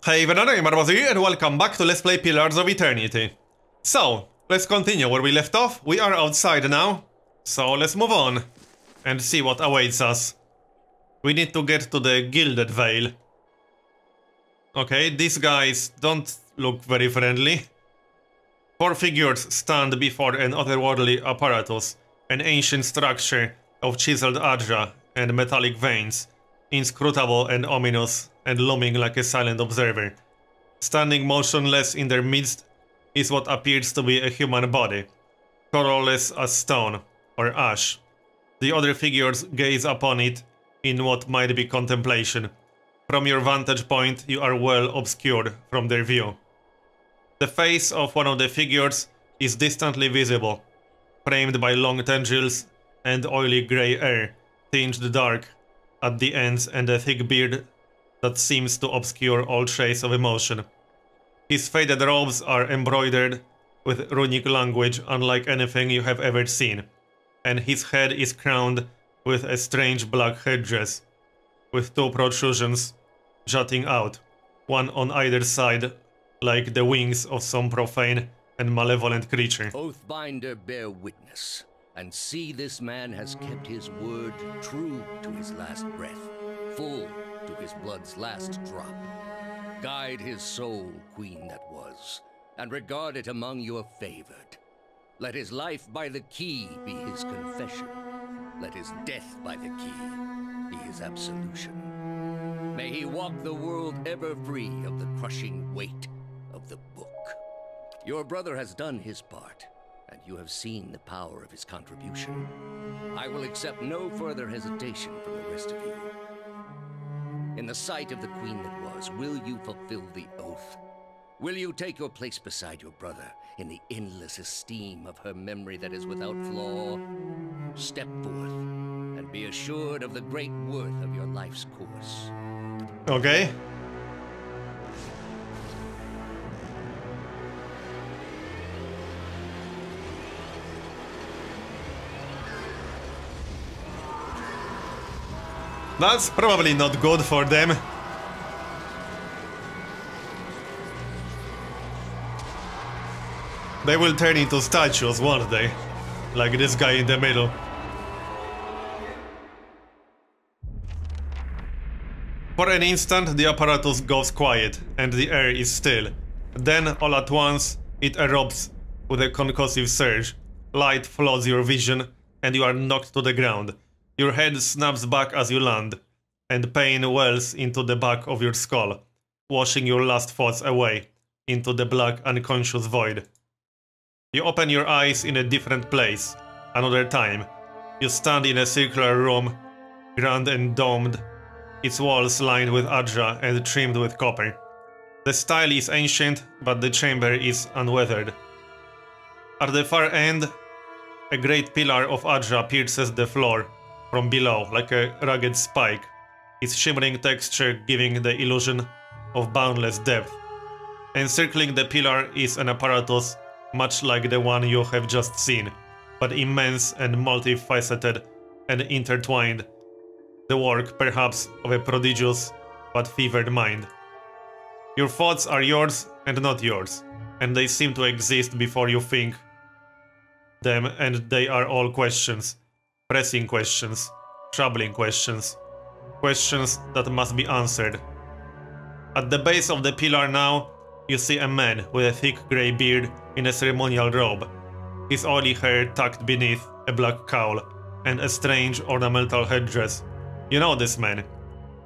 Hey everyone, I'm Marbozir and welcome back to Let's Play Pillars of Eternity. So, let's continue where we left off. We are outside now, so let's move on and see what awaits us. We need to get to the Gilded Vale. Okay, these guys don't look very friendly. 4 figures stand before an otherworldly apparatus, an ancient structure of chiseled adra and metallic veins, inscrutable and ominous, and looming like a silent observer. Standing motionless in their midst is what appears to be a human body, colorless as stone or ash. The other figures gaze upon it in what might be contemplation. From your vantage point, you are well obscured from their view. The face of one of the figures is distantly visible, framed by long tendrils and oily grey hair, tinged dark at the ends, and a thick beard that seems to obscure all trace of emotion. His faded robes are embroidered with runic language unlike anything you have ever seen, and his head is crowned with a strange black headdress, with 2 protrusions jutting out, one on either side, like the wings of some profane and malevolent creature. Oathbinder, bear witness, and see this man has kept his word true to his last breath, full to his blood's last drop. Guide his soul, queen that was, and regard it among your favored. Let his life by the key be his confession. Let his death by the key be his absolution. May he walk the world ever free of the crushing weight of the book. Your brother has done his part, and you have seen the power of his contribution. I will accept no further hesitation from the rest of you. In the sight of the queen that was, will you fulfill the oath? Will you take your place beside your brother in the endless esteem of her memory that is without flaw? Step forth and be assured of the great worth of your life's course. Okay. That's probably not good for them. They will turn into statues, won't they? Like this guy in the middle. For an instant, the apparatus goes quiet, and the air is still. Then, all at once, it erupts with a concussive surge. Light floods your vision, and you are knocked to the ground. Your head snaps back as you land, and pain wells into the back of your skull, washing your last thoughts away into the black unconscious void. You open your eyes in a different place, another time. You stand in a circular room, grand and domed, its walls lined with adra and trimmed with copper. The style is ancient, but the chamber is unweathered. At the far end, a great pillar of adra pierces the floor from below, like a rugged spike, its shimmering texture giving the illusion of boundless depth. Encircling the pillar is an apparatus much like the one you have just seen, but immense and multifaceted and intertwined, the work perhaps of a prodigious but fevered mind. Your thoughts are yours and not yours, and they seem to exist before you think them, and they are all questions. Pressing questions, troubling questions, questions that must be answered. At the base of the pillar now, you see a man with a thick grey beard in a ceremonial robe, his oily hair tucked beneath a black cowl, and a strange ornamental headdress. You know this man.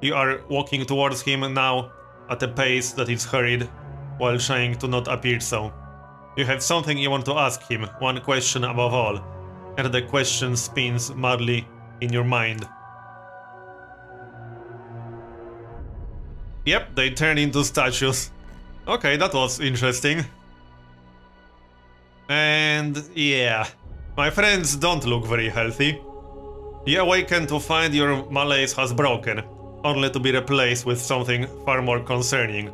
You are walking towards him now at a pace that is hurried, while trying to not appear so. You have something you want to ask him, one question above all, and the question spins madly in your mind. Yep, they turn into statues. Okay, that was interesting. And yeah, my friends don't look very healthy. You awaken to find your malaise has broken, only to be replaced with something far more concerning.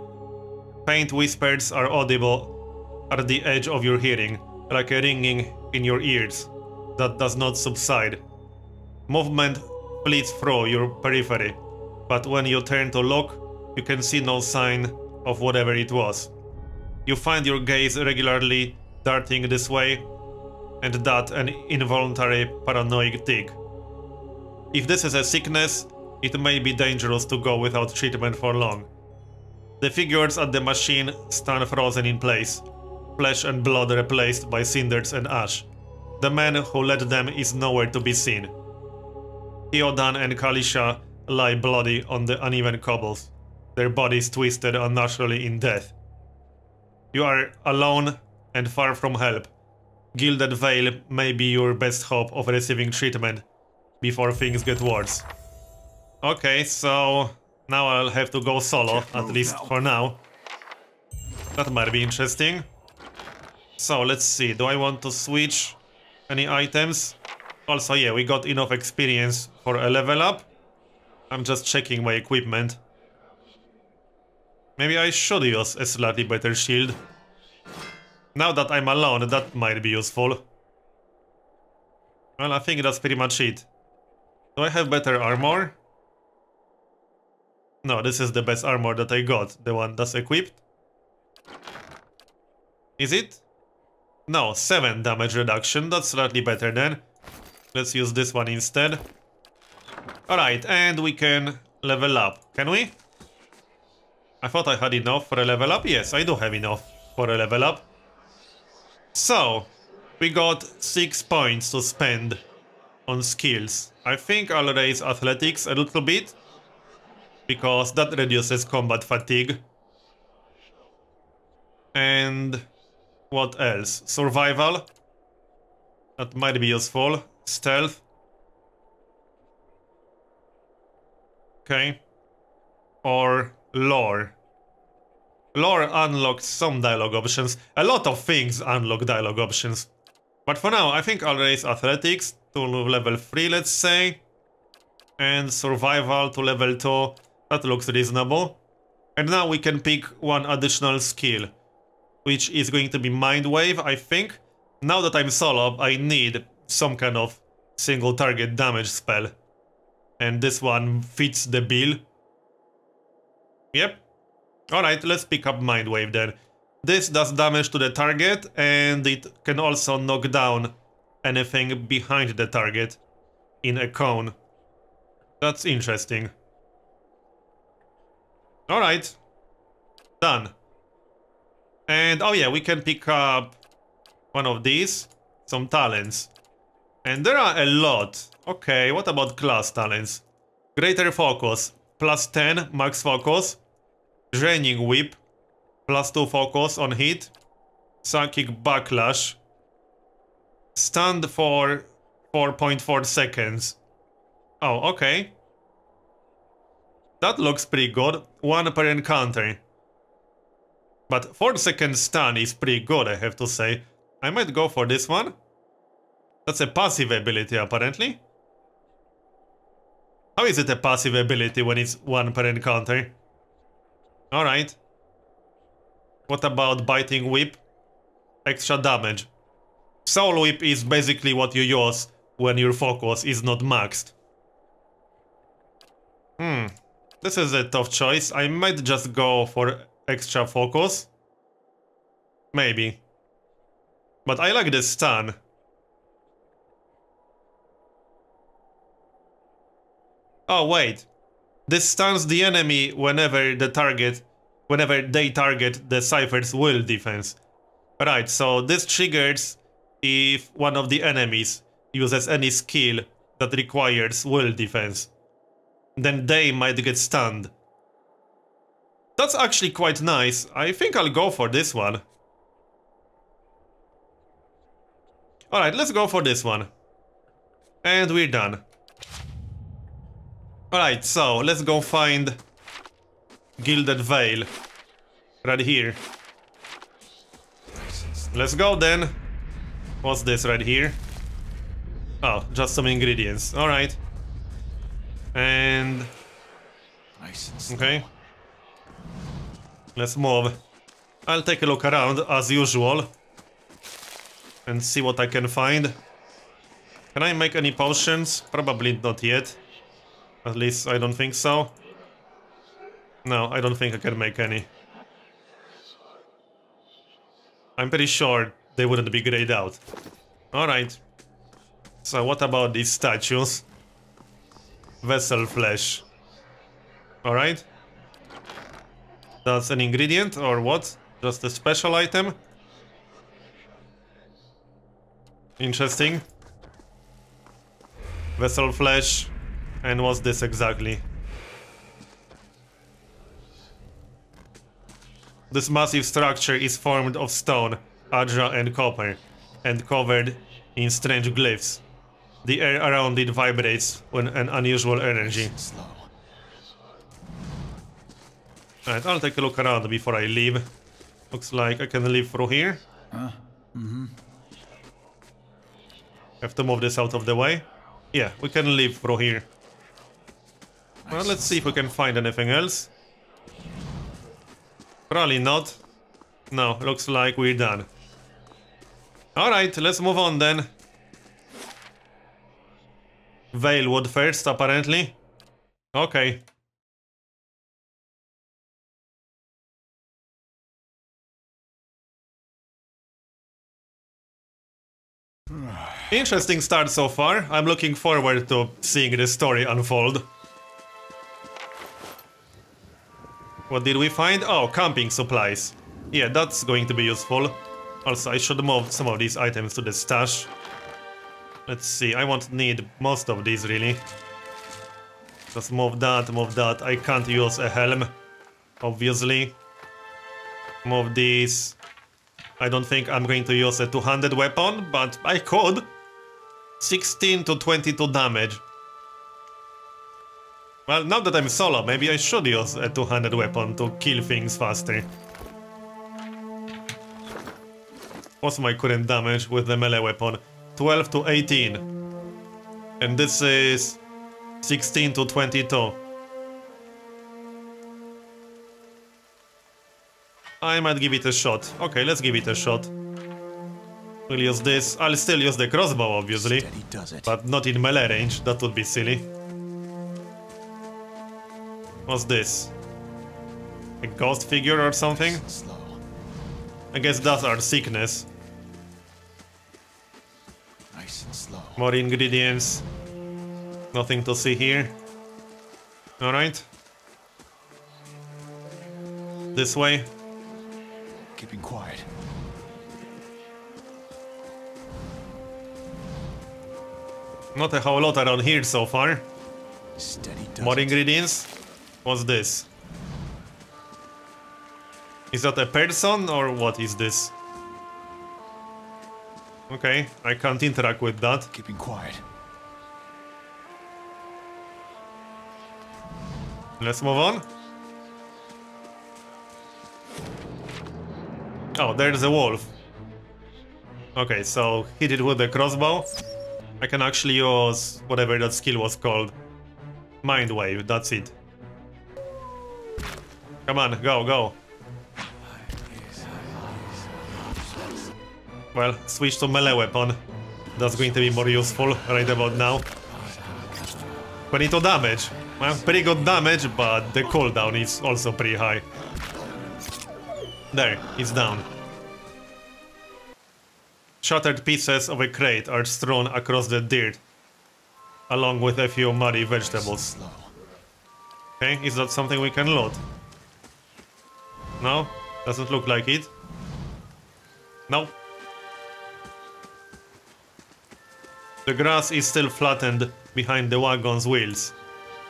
Faint whispers are audible at the edge of your hearing, like a ringing in your ears that does not subside. Movement fleets through your periphery, but when you turn to look, you can see no sign of whatever it was. You find your gaze regularly darting this way, and that an involuntary paranoid tick. If this is a sickness, it may be dangerous to go without treatment for long. The figures at the machine stand frozen in place, flesh and blood replaced by cinders and ash. The man who led them is nowhere to be seen. Theodan and Kalisha lie bloody on the uneven cobbles, their bodies twisted unnaturally in death. You are alone and far from help. Gilded Vale may be your best hope of receiving treatment before things get worse. Okay, so now I'll have to go solo, at least for now. That might be interesting. So let's see, do I want to switch any items? Also, yeah, we got enough experience for a level up. I'm just checking my equipment. Maybe I should use a slightly better shield. Now that I'm alone, that might be useful. Well, I think that's pretty much it. Do I have better armor? No, this is the best armor that I got. The one that's equipped. Is it? No, 7 damage reduction. That's slightly better then. Let's use this one instead. Alright, and we can level up. Can we? I thought I had enough for a level up. Yes, I do have enough for a level up. So, we got 6 points to spend on skills. I think I'll raise athletics a little bit, because that reduces combat fatigue. And what else? Survival. That might be useful. Stealth. Okay. Or lore. Lore unlocks some dialogue options. A lot of things unlock dialogue options. But for now, I think I'll raise athletics to level 3, let's say. And survival to level 2. That looks reasonable. And now we can pick one additional skill, which is going to be Mind Wave, I think. Now that I'm solo, I need some kind of single target damage spell. And this one fits the bill. Yep. Alright, let's pick up Mind Wave then. This does damage to the target, and it can also knock down anything behind the target in a cone. That's interesting. Alright. Done. And oh yeah, we can pick up one of these. Some talents. And there are a lot. Okay, what about class talents? Greater Focus. Plus 10 max focus. Draining Whip. Plus 2 focus on hit. Psychic Backlash. Stand for 4.4 seconds. Oh, okay. That looks pretty good. 1 per encounter. But 4-second stun is pretty good, I have to say. I might go for this one. That's a passive ability, apparently. How is it a passive ability when it's 1 per encounter? Alright. What about Biting Whip? Extra damage. Soul Whip is basically what you use when your focus is not maxed. This is a tough choice. I might just go for extra focus. Maybe. But I like the stun. Oh wait. This stuns the enemy whenever they target the Cipher's will defense. Right, so this triggers if one of the enemies uses any skill that requires will defense. Then they might get stunned. That's actually quite nice. I think I'll go for this one. Alright, let's go for this one. And we're done. Alright, so let's go find Gilded Vale. Right here. Let's go then. What's this right here? Oh, just some ingredients. Alright. And... okay. Let's move. I'll take a look around as usual. And see what I can find. Can I make any potions? Probably not yet. At least I don't think so. No, I don't think I can make any. I'm pretty sure they wouldn't be grayed out. Alright. So what about these statues? Vessel flesh. Alright. That's an ingredient or what? Just a special item? Interesting. Vessel flesh. And what's this exactly? This massive structure is formed of stone, adra and copper, and covered in strange glyphs. The air around it vibrates with an unusual energy. Alright, I'll take a look around before I leave. Looks like I can leave through here. Have to move this out of the way. Yeah, we can leave through here. Well, let's see if we can find anything else. Probably not. No, looks like we're done. Alright, let's move on then. Valewood first, apparently. Okay. Interesting start so far. I'm looking forward to seeing the story unfold. What did we find? Oh, camping supplies. Yeah, that's going to be useful. Also, I should move some of these items to the stash. Let's see, I won't need most of these really. Just move that, move that. I can't use a helm, obviously. Move these. I don't think I'm going to use a two-handed weapon, but I could. 16 to 22 damage. Well, now that I'm solo, maybe I should use a two-handed weapon to kill things faster. What's my current damage with the melee weapon? 12 to 18. And this is 16 to 22. I might give it a shot. Okay, let's give it a shot. We'll use this. I'll still use the crossbow, obviously. But not in melee range, that would be silly. What's this? A ghost figure or something? I guess that's our sickness. More ingredients. Nothing to see here. Alright. This way. Keeping quiet. Not a whole lot around here so far. More ingredients. What's this? Is that a person or what is this? Okay, I can't interact with that. Keeping quiet. Let's move on. Oh, there's a wolf. Okay, so hit it with the crossbow. I can actually use whatever that skill was called. Mind wave, that's it. Come on, go, go. Well, switch to melee weapon. That's going to be more useful right about now. 22 damage. Well, pretty good damage, but the cooldown is also pretty high. There, it's down. Shattered pieces of a crate are strewn across the dirt, along with a few muddy vegetables. Okay, is that something we can loot? No? Doesn't look like it. No. The grass is still flattened behind the wagon's wheels.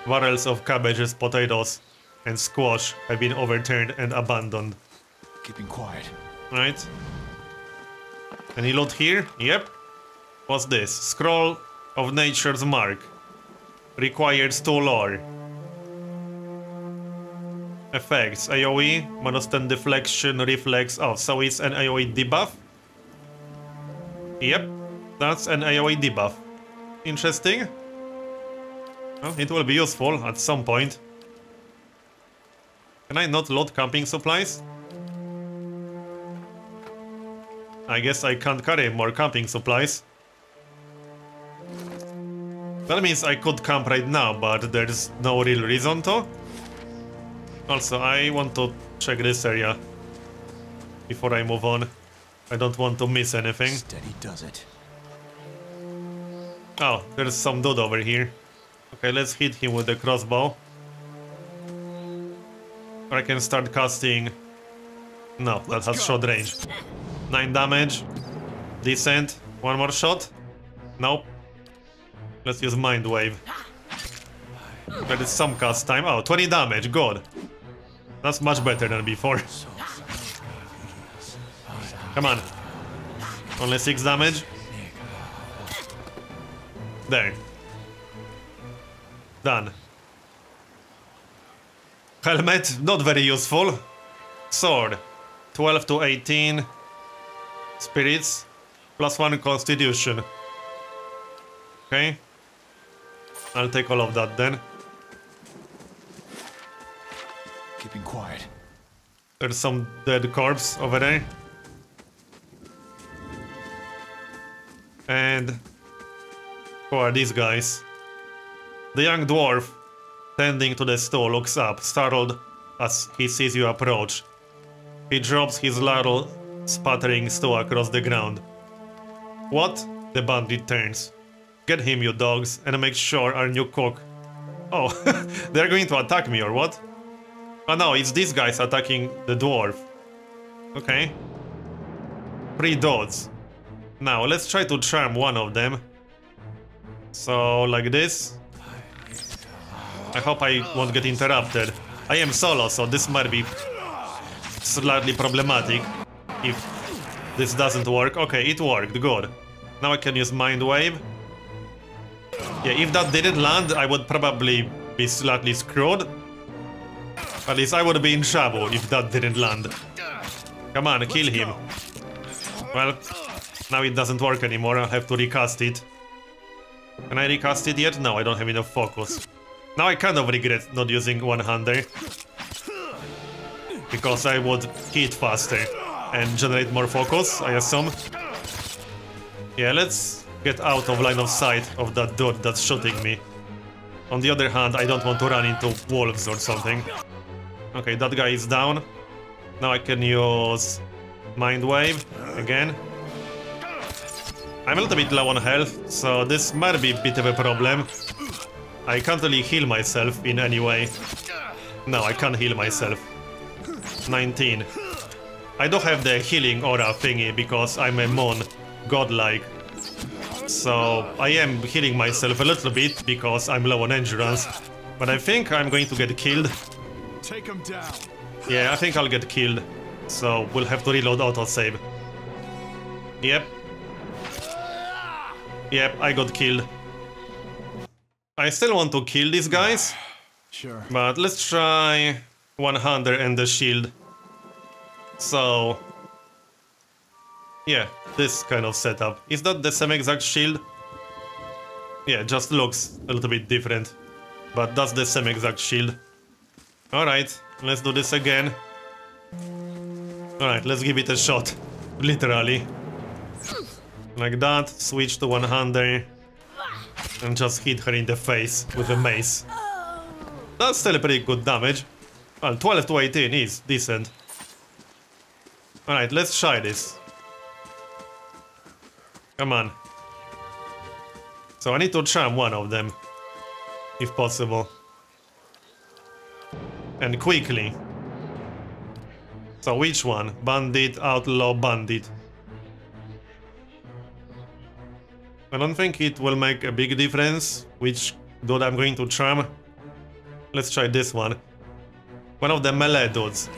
Barrels of cabbages, potatoes, and squash have been overturned and abandoned. Keeping quiet. Right. Any loot here? Yep. What's this? Scroll of Nature's Mark. Requires 2 lore. Effects. AoE, Monostan Deflection, Reflex. Oh, so it's an AoE debuff? Yep. That's an AoE debuff. Interesting. Well, it will be useful at some point. Can I not load camping supplies? I guess I can't carry more camping supplies. That means I could camp right now, but there's no real reason to. Also, I want to check this area before I move on. I don't want to miss anything. Steady does it. Oh, there's some dude over here. Okay, let's hit him with the crossbow. Or I can start casting... No, that has short range. 9 damage. Decent. One more shot. Nope. Let's use Mind Wave. There is some cast time. Oh, 20 damage. Good. That's much better than before. Come on. Only 6 damage. There. Done. Helmet, not very useful. Sword. 12 to 18. Spirits. +1 constitution. Okay. I'll take all of that then. Keeping quiet. There's some dead corpse over there. And who are these guys? The young dwarf tending to the stool looks up, startled as he sees you approach. He drops his ladle, spattering stew across the ground. What? The bandit turns. Get him, you dogs, and make sure our new cook... Oh, they're going to attack me, or what? Oh no, it's these guys attacking the dwarf. Okay. 3 dudes. Now, let's try to charm one of them. So, like this. I hope I won't get interrupted. I am solo, so this might be slightly problematic if this doesn't work. Okay, it worked, good. Now I can use Mind Wave. Yeah, if that didn't land, I would probably be slightly screwed. At least I would be in trouble if that didn't land. Come on, kill him. Well, now it doesn't work anymore, I'll have to recast it. Can I recast it yet? No, I don't have enough focus. Now I kind of regret not using one-hander. Because I would hit faster and generate more focus, I assume. Yeah, let's get out of line of sight of that dude that's shooting me. On the other hand, I don't want to run into wolves or something. Okay, that guy is down. Now I can use Mind Wave again. I'm a little bit low on health, so this might be a bit of a problem. I can't really heal myself in any way. No, I can't heal myself. 19. I do have the healing aura thingy because I'm a mon, godlike. So I am healing myself a little bit because I'm low on endurance. But I think I'm going to get killed. Take him down. Yeah, I think I'll get killed. So we'll have to reload autosave. Yep. Yep, I got killed. I still want to kill these guys. Sure. But let's try one-hander and the shield. So... yeah, this kind of setup. Is that the same exact shield? Yeah, just looks a little bit different. But that's the same exact shield. Alright, let's do this again. Alright, let's give it a shot. Literally. Like that, switch to one-hander. And just hit her in the face with a mace. That's still pretty good damage. Well, 12 to 18 is decent. Alright, let's try this. Come on. So I need to charm one of them. If possible. And quickly. So which one? Bandit, outlaw, bandit. I don't think it will make a big difference which dude I'm going to charm. Let's try this one. One of the melee dudes.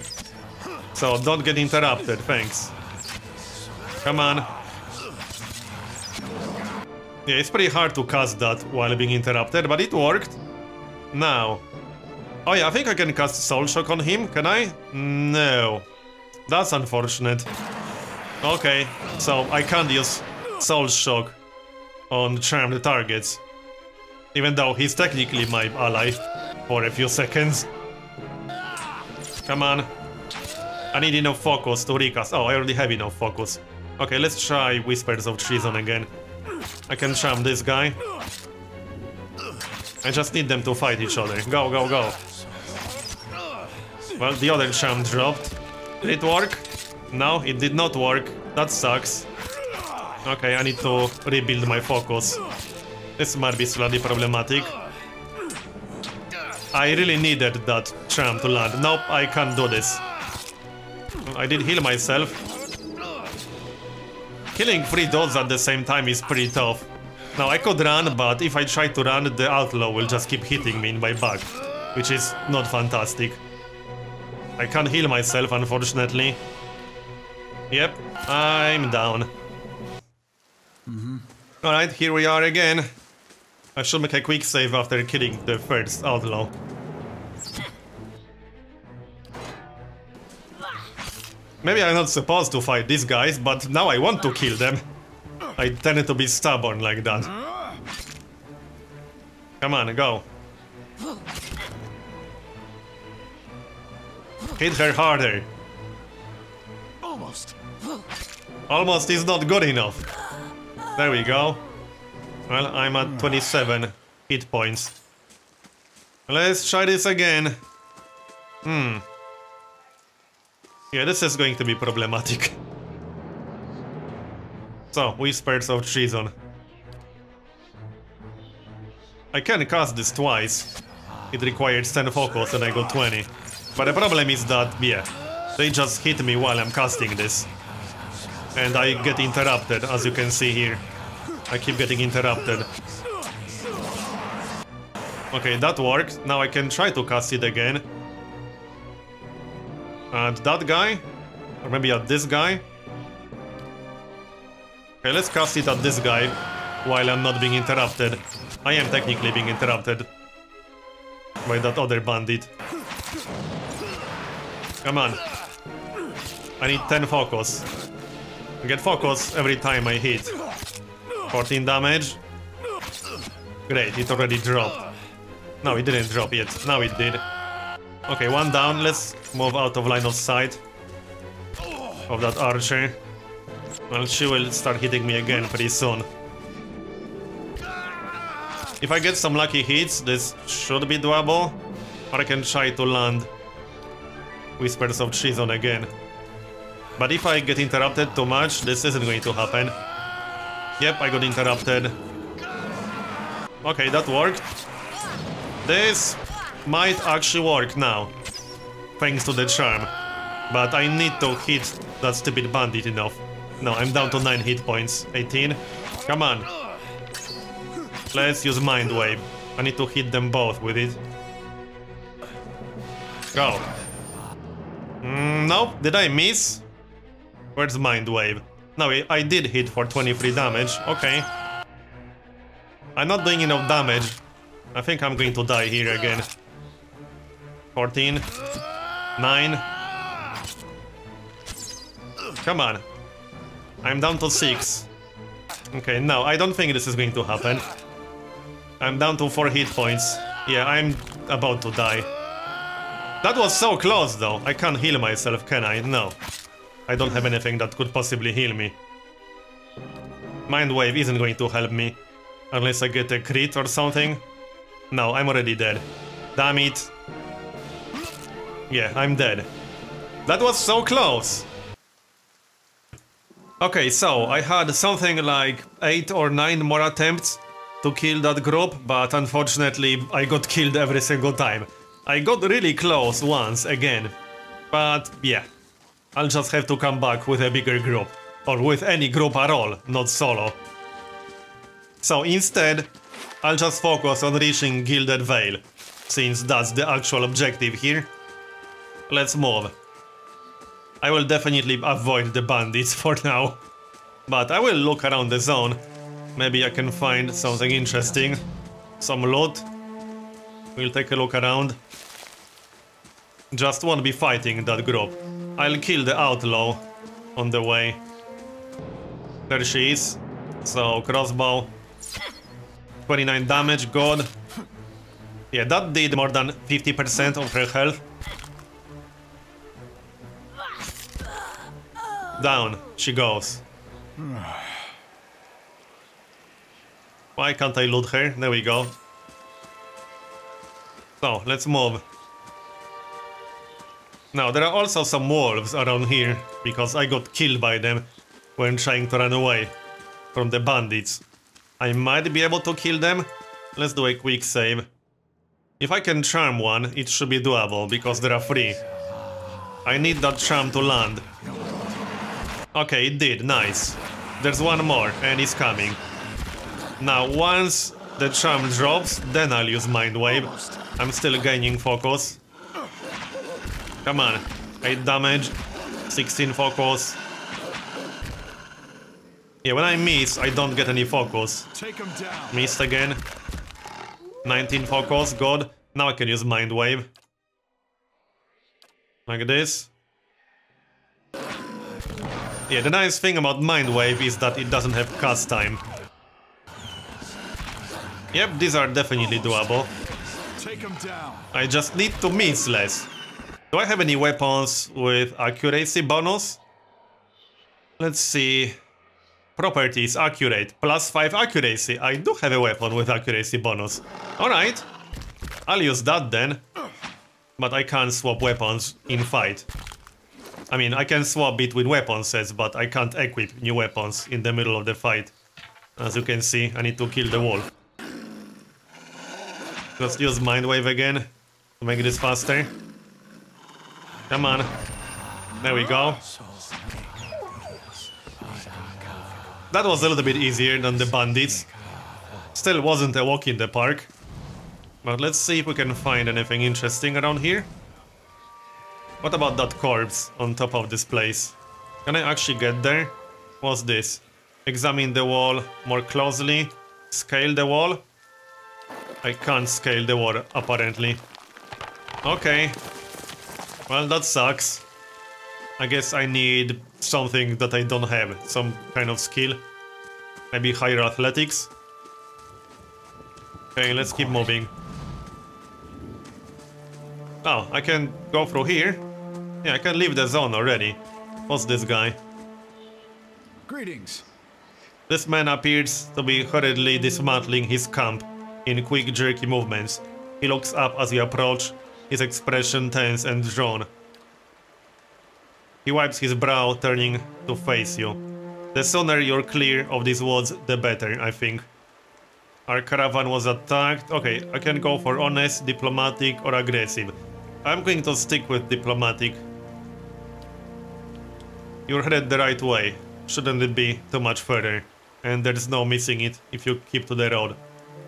So don't get interrupted, thanks. Come on. Yeah, it's pretty hard to cast that while being interrupted, but it worked. Now. Oh yeah, I think I can cast Soul Shock on him, can I? No. That's unfortunate. Okay, so I can't use Soul Shock on charmed targets. Even though he's technically my ally for a few seconds. Come on. I need enough focus to recast. Oh, I already have enough focus. Okay, let's try Whispers of Treason again. I can charm this guy. I just need them to fight each other. Go, go, go. Well, the other charm dropped. Did it work? No, it did not work. That sucks. Okay, I need to rebuild my focus. This might be slightly problematic. I really needed that charm to land. Nope, I can't do this. I did heal myself. Killing 3 dots at the same time is pretty tough. Now I could run, but if I try to run, the outlaw will just keep hitting me in my back, which is not fantastic. I can't heal myself, unfortunately. Yep, I'm down. Alright, here we are again. I should make a quick save after killing the first outlaw. Maybe I'm not supposed to fight these guys, but now I want to kill them. I tend to be stubborn like that. Come on, go. Hit her harder. Almost. Almost is not good enough. There we go. Well, I'm at 27 hit points. Let's try this again. Yeah, this is going to be problematic. So, Whispers of Treason. I can cast this twice. It requires 10 focus and I got 20. But the problem is that, yeah, they just hit me while I'm casting this. And I get interrupted, as you can see here. I keep getting interrupted. Okay, that worked. Now I can try to cast it again. At that guy? Or maybe at this guy? Okay, let's cast it at this guy while I'm not being interrupted. I am technically being interrupted by that other bandit. Come on. I need 10 focus. I get focus every time I hit. 14 damage. Great, it already dropped. No, it didn't drop yet. Now it did. Okay, 1 down. Let's move out of line of sight of that archer. Well, she will start hitting me again pretty soon. If I get some lucky hits, this should be doable. Or I can try to land Whispers of Treason again. But if I get interrupted too much, this isn't going to happen. Yep, I got interrupted. Okay, that worked. This might actually work now, thanks to the charm. But I need to hit that stupid bandit enough. No, I'm down to 9 hit points. 18. Come on. Let's use Mind Wave. I need to hit them both with it. Go. No, did I miss? Where's Mind Wave? No, I did hit for 23 damage. Okay. I'm not doing enough damage. I think I'm going to die here again. 14. 9. Come on. I'm down to 6. Okay, no, I don't think this is going to happen. I'm down to 4 hit points. Yeah, I'm about to die. That was so close, though. I can't heal myself, can I? No. I don't have anything that could possibly heal me. Mind Wave isn't going to help me. Unless I get a crit or something. No, I'm already dead. Damn it. Yeah, I'm dead. That was so close! Okay, so I had something like 8 or 9 more attempts to kill that group, but unfortunately I got killed every single time. I got really close once again, but yeah, I'll just have to come back with a bigger group, or with any group at all, not solo. So instead, I'll just focus on reaching Gilded Vale, since that's the actual objective here. Let's move. I will definitely avoid the bandits for now, but I will look around the zone. Maybe I can find something interesting, some loot. We'll take a look around. Just won't be fighting that group. I'll kill the outlaw on the way. There she is. So, crossbow. 29 damage, good. Yeah, that did more than 50% of her health. Down she goes. Why can't I loot her? There we go. So, let's move. Now, there are also some wolves around here, because I got killed by them when trying to run away from the bandits. I might be able to kill them. Let's do a quick save. If I can charm one, it should be doable, because there are 3. I need that charm to land. Okay, it did, nice. There's one more, and it's coming. Now, once the charm drops, then I'll use Mind Wave. I'm still gaining focus. Come on, 8 damage, 16 focus. Yeah, when I miss, I don't get any focus. Take him down. Missed again. 19 focus, good. Now I can use Mind Wave. Like this. Yeah, the nice thing about Mind Wave is that it doesn't have cast time. Yep, these are definitely doable. Take him down. I just need to miss less. Do I have any weapons with accuracy bonus? Let's see. Properties, accurate, +5 accuracy. I do have a weapon with accuracy bonus. Alright. I'll use that then. But I can't swap weapons in fight. I mean, I can swap between weapon sets, but I can't equip new weapons in the middle of the fight. As you can see, I need to kill the wolf. Just use Mind Wave again to make this faster. Come on. There we go. That was a little bit easier than the bandits. Still wasn't a walk in the park. But let's see if we can find anything interesting around here. What about that corpse on top of this place? Can I actually get there? What's this? Examine the wall more closely. Scale the wall. I can't scale the wall, apparently. Okay. Well, that sucks. I guess I need something that I don't have. Some kind of skill. Maybe higher athletics. Okay, let's keep moving. Oh, I can go through here. Yeah, I can leave the zone already. What's this guy? Greetings. This man appears to be hurriedly dismantling his camp in quick, jerky movements. He looks up as we approach, his expression tense and drawn. He wipes his brow, turning to face you. The sooner you're clear of these woods, the better, I think. Our caravan was attacked. Okay, I can go for honest, diplomatic, or aggressive. I'm going to stick with diplomatic. You're headed the right way. Shouldn't it be too much further? And there's no missing it if you keep to the road.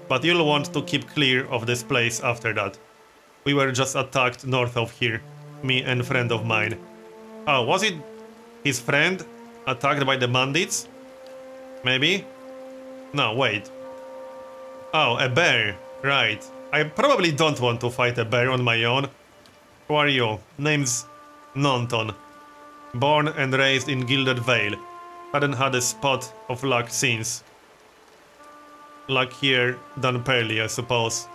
But you'll want to keep clear of this place after that. We were just attacked north of here. Me and friend of mine. Oh, was it his friend? Attacked by the bandits? Maybe? No, wait. Oh, a bear. Right. I probably don't want to fight a bear on my own. Who are you? Name's Nonton. Born and raised in Gilded Vale. Hadn't had a spot of luck since. Luckier than Pearly, I suppose.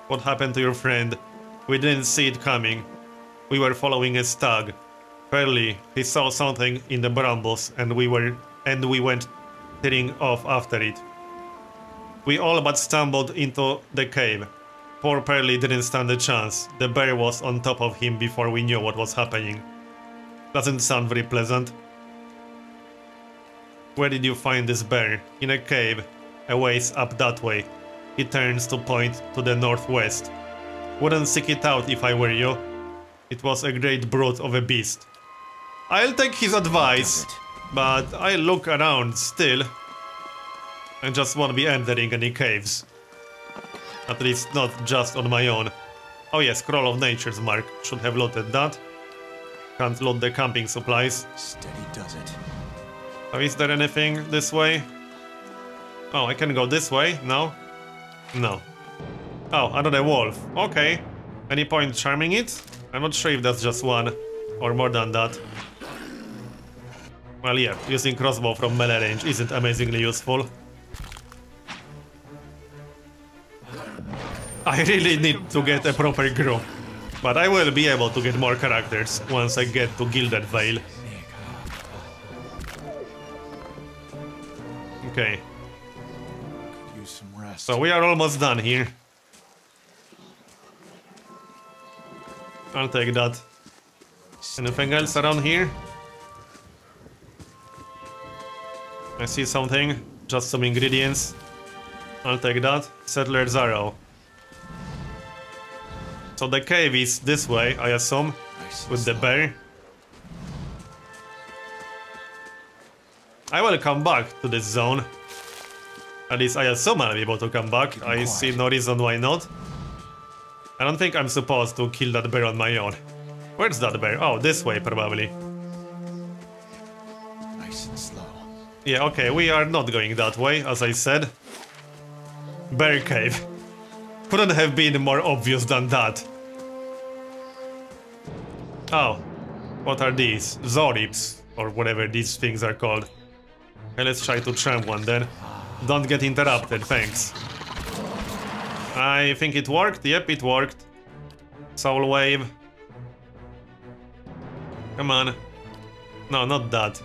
What happened to your friend? We didn't see it coming. We were following a stag. Pearly, he saw something in the brambles and we went tearing off after it. We all but stumbled into the cave. Poor Pearly didn't stand a chance. The bear was on top of him before we knew what was happening. Doesn't sound very pleasant. Where did you find this bear? In a cave, a ways up that way. He turns to point to the northwest. Wouldn't seek it out if I were you. It was a great brute of a beast. I'll take his advice, but I look around still. I just won't be entering any caves. At least not just on my own. Oh yes, Scroll of Nature's mark. Should have looted that. Can't loot the camping supplies. Steady does it. So is there anything this way? Oh, I can go this way? No? No. Oh, another wolf. Okay. Any point charming it? I'm not sure if that's just one or more than that. Well, yeah, using crossbow from melee range isn't amazingly useful. I really need to get a proper group, but I will be able to get more characters once I get to Gilded Vale. Okay. Use some rest. So we are almost done here. I'll take that. Anything else around here? I see something. Just some ingredients. I'll take that. Settler's Arrow. So the cave is this way, I assume, with the bear. I will come back to this zone. At least I assume I'll be able to come back. I see no reason why not. I don't think I'm supposed to kill that bear on my own. Where's that bear? Oh, this way probably. Nice and slow. Yeah, okay, we are not going that way, as I said. Bear cave. Couldn't have been more obvious than that. Oh, what are these? Zorips, or whatever these things are called. Okay, let's try to tramp one then. Don't get interrupted, thanks. I think it worked. Yep, it worked. Soul Wave. Come on. No, not that.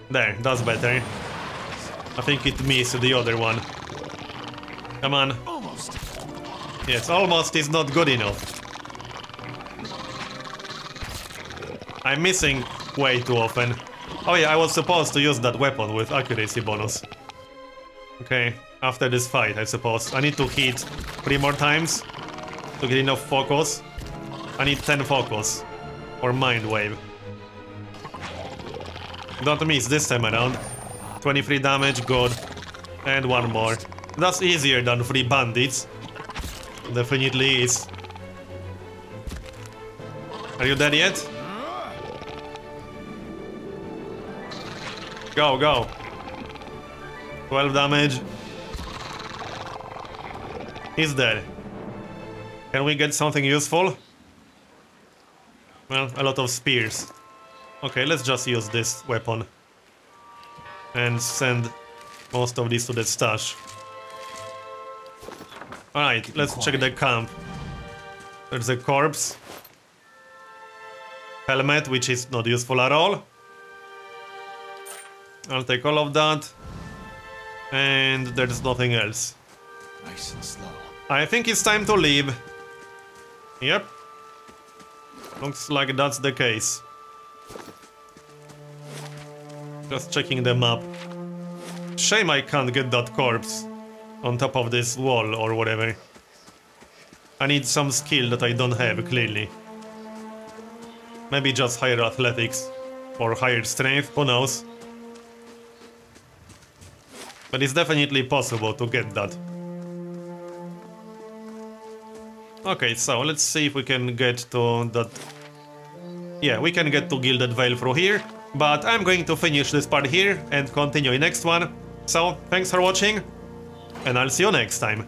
There, that's better. I think it missed the other one. Come on. Almost. Yes, almost is not good enough. I'm missing way too often. Oh yeah, I was supposed to use that weapon with accuracy bonus. Okay, after this fight, I suppose. I need to hit 3 more times to get enough focus. I need 10 focus. Or Mind Wave. Don't miss this time around. 23 damage, good. And 1 more. That's easier than 3 bandits. Definitely is. Are you dead yet? Go, go. 12 damage. He's dead. Can we get something useful? Well, a lot of spears. Okay, let's just use this weapon. And send most of these to the stash. Alright, let's check the camp. There's a corpse. Helmet, which is not useful at all. I'll take all of that. And there's nothing else. Nice and slow. I think it's time to leave. Yep. Looks like that's the case. Just checking the map. Shame I can't get that corpse on top of this wall or whatever. I need some skill that I don't have, clearly. Maybe just higher athletics. Or higher strength, who knows. But it's definitely possible to get that. Okay, so let's see if we can get to that. Yeah, we can get to Gilded Vale through here. But I'm going to finish this part here and continue in next one. So, thanks for watching. And I'll see you next time.